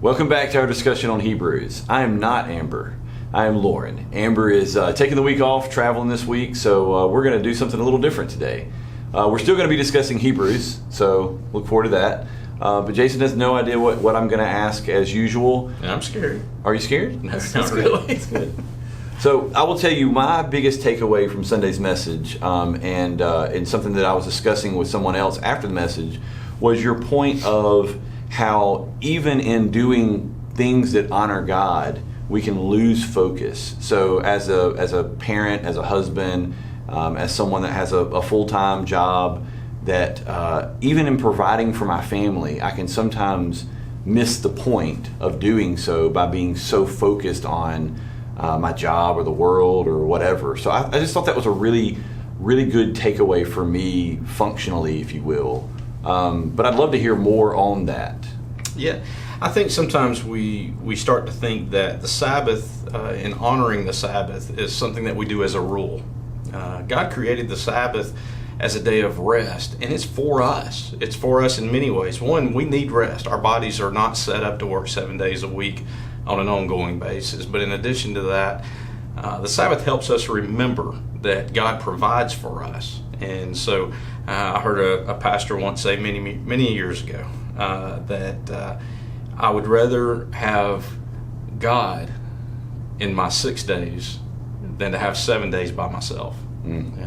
Welcome back to our discussion on Hebrews. I am not Amber. I am Loren. Amber is taking the week off, traveling this week, so we're going to do something a little different today. We're still going to be discussing Hebrews, so look forward to that. But Jason has no idea what I'm going to ask as usual. I'm scared. Are you scared? No, not really. That's good. So I will tell you my biggest takeaway from Sunday's message, and something that I was discussing with someone else after the message, was your point of how even in doing things that honor God, we can lose focus. So as a parent, as a husband, as someone that has a full-time job, that even in providing for my family, I can sometimes miss the point of doing so by being so focused on my job or the world or whatever. So I just thought that was a really, really good takeaway for me functionally, if you will. But I'd love to hear more on that. Yeah, I think sometimes we start to think that the Sabbath and honoring the Sabbath is something that we do as a rule. God created the Sabbath as a day of rest, and it's for us. It's for us in many ways. One, we need rest. Our bodies are not set up to work 7 days a week on an ongoing basis. But in addition to that, the Sabbath helps us remember that God provides for us. And so I heard a pastor once say many years ago that I would rather have God in my 6 days than to have 7 days by myself.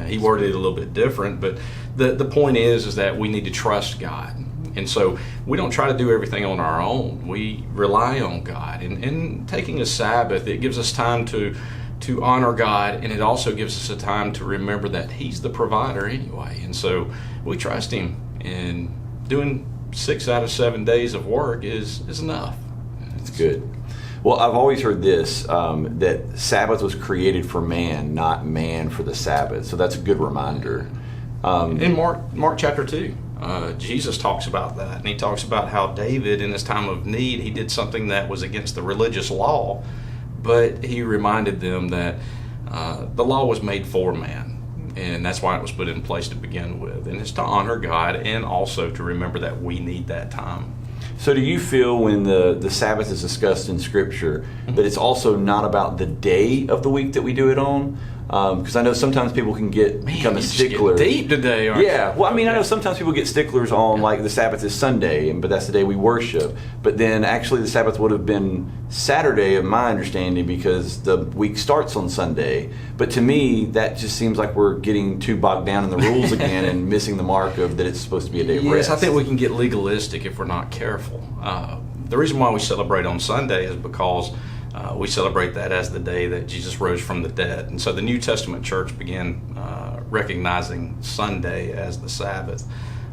He worded it a little bit different, but the point is that we need to trust God. And so we don't try to do everything on our own. We rely on God. And taking a Sabbath, it gives us time to honor God, and it also gives us a time to remember that He's the provider anyway. And so we trust Him, and doing 6 out of 7 days of work is enough. That's good. Well, I've always heard this, that Sabbath was created for man, not man for the Sabbath. So that's a good reminder. In Mark chapter 2, Jesus talks about that. And he talks about how David, in his time of need, he did something that was against the religious law. But he reminded them that the law was made for man. And that's why it was put in place to begin with. And it's to honor God and also to remember that we need that time. So do you feel when the Sabbath is discussed in Scripture that it's also not about the day of the week that we do it on? Because I know sometimes people can become a stickler. Deep today, aren't you? Yeah. Well, I mean, I know sometimes people get sticklers on like the Sabbath is Sunday, but that's the day we worship. But then actually the Sabbath would have been Saturday, of my understanding, because the week starts on Sunday. But to me, that just seems like we're getting too bogged down in the rules again and missing the mark of that it's supposed to be a day of rest. Yes, I think we can get legalistic if we're not careful. The reason why we celebrate on Sunday is because we celebrate that as the day that Jesus rose from the dead. And so the New Testament church began recognizing Sunday as the Sabbath.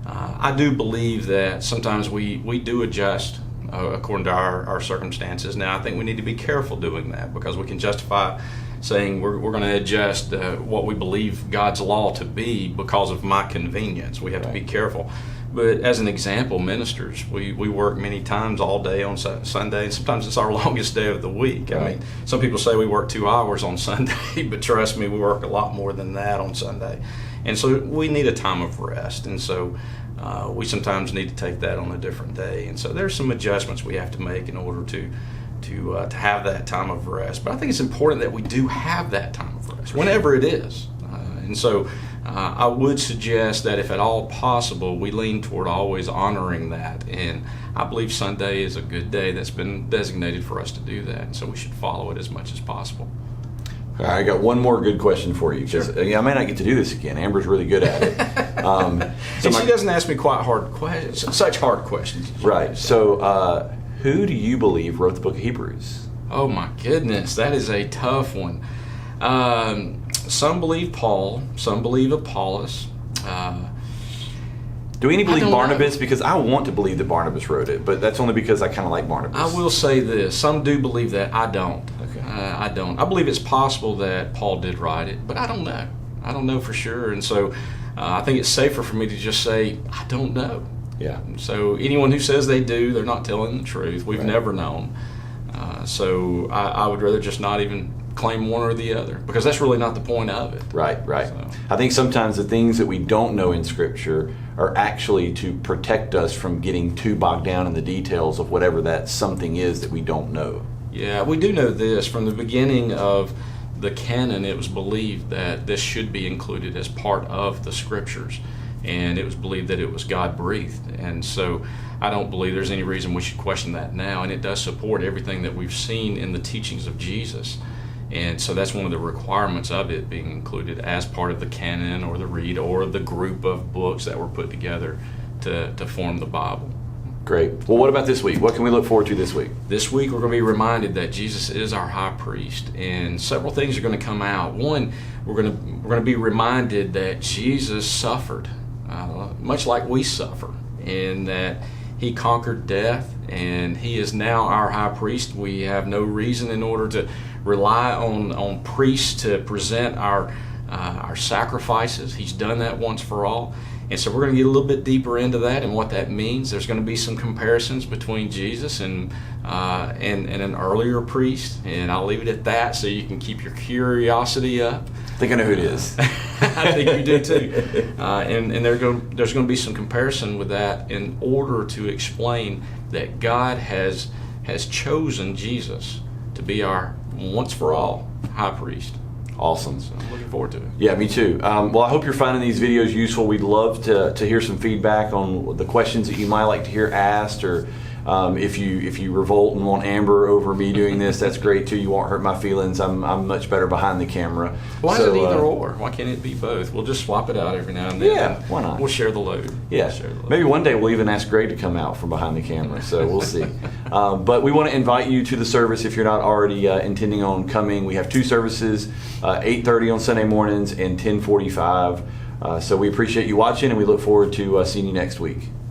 I do believe that sometimes we do adjust according to our circumstances. Now, I think we need to be careful doing that, because we can justify saying we're going to adjust what we believe God's law to be because of my convenience. We have to be careful. But as an example, ministers, we work many times all day on Sunday, and sometimes it's our longest day of the week. Right. I mean, some people say we work 2 hours on Sunday, but trust me, we work a lot more than that on Sunday. And so we need a time of rest, and so we sometimes need to take that on a different day. And so there's some adjustments we have to make in order to have that time of rest. But I think it's important that we do have that time of rest, whenever it is. And so I would suggest that if at all possible, we lean toward always honoring that. And I believe Sunday is a good day that's been designated for us to do that. And so we should follow it as much as possible. All right, I got one more good question for you, because I may not get to do this again. Amber's really good at it. And she doesn't ask me quite hard questions, such hard questions. Right. So who do you believe wrote the book of Hebrews? Oh my goodness, that is a tough one. Some believe Paul, some believe Apollos. Do any believe Barnabas? Because I want to believe that Barnabas wrote it, but that's only because I kind of like Barnabas. I will say this. Some do believe that. I don't. Okay. I don't. I believe it's possible that Paul did write it, but I don't know. I don't know for sure. And so I think it's safer for me to just say, I don't know. Yeah. So anyone who says they do, they're not telling the truth. We've never known. So I would rather just not even claim one or the other, because that's really not the point of it. Right. So. I think sometimes the things that we don't know in Scripture are actually to protect us from getting too bogged down in the details of whatever that something is that we don't know. Yeah, we do know this. From the beginning of the canon, it was believed that this should be included as part of the Scriptures, and it was believed that it was God-breathed. And so I don't believe there's any reason we should question that now, and it does support everything that we've seen in the teachings of Jesus. And so that's one of the requirements of it being included as part of the canon or the read or the group of books that were put together to form the Bible. Great. Well, what about this week? What can we look forward to this week? This week we're going to be reminded that Jesus is our high priest, and several things are going to come out. One, we're going to be reminded that Jesus suffered, much like we suffer, and that he conquered death, and he is now our high priest. We have no reason in order to rely on priests to present our sacrifices. He's done that once for all. And so we're going to get a little bit deeper into that and what that means. There's going to be some comparisons between Jesus and an earlier priest, and I'll leave it at that so you can keep your curiosity up. I think I know who it is. I think you do too. And there's going to be some comparison with that in order to explain that God has chosen Jesus to be our once for all high priest. Awesome. So I'm looking forward to it. Yeah, me too. Well, I hope you're finding these videos useful. We'd love to hear some feedback on the questions that you might like to hear asked, or if you revolt and want Amber over me doing this, that's great too. You won't hurt my feelings. I'm much better behind the camera. Why is it either or? Why can't it be both? We'll just swap it out every now and then. Yeah, why not? We'll share the load. Yeah, maybe one day we'll even ask Greg to come out from behind the camera, so we'll see. But we want to invite you to the service if you're not already intending on coming. We have two services, 8:30 on Sunday mornings and 10:45. So we appreciate you watching, and we look forward to seeing you next week.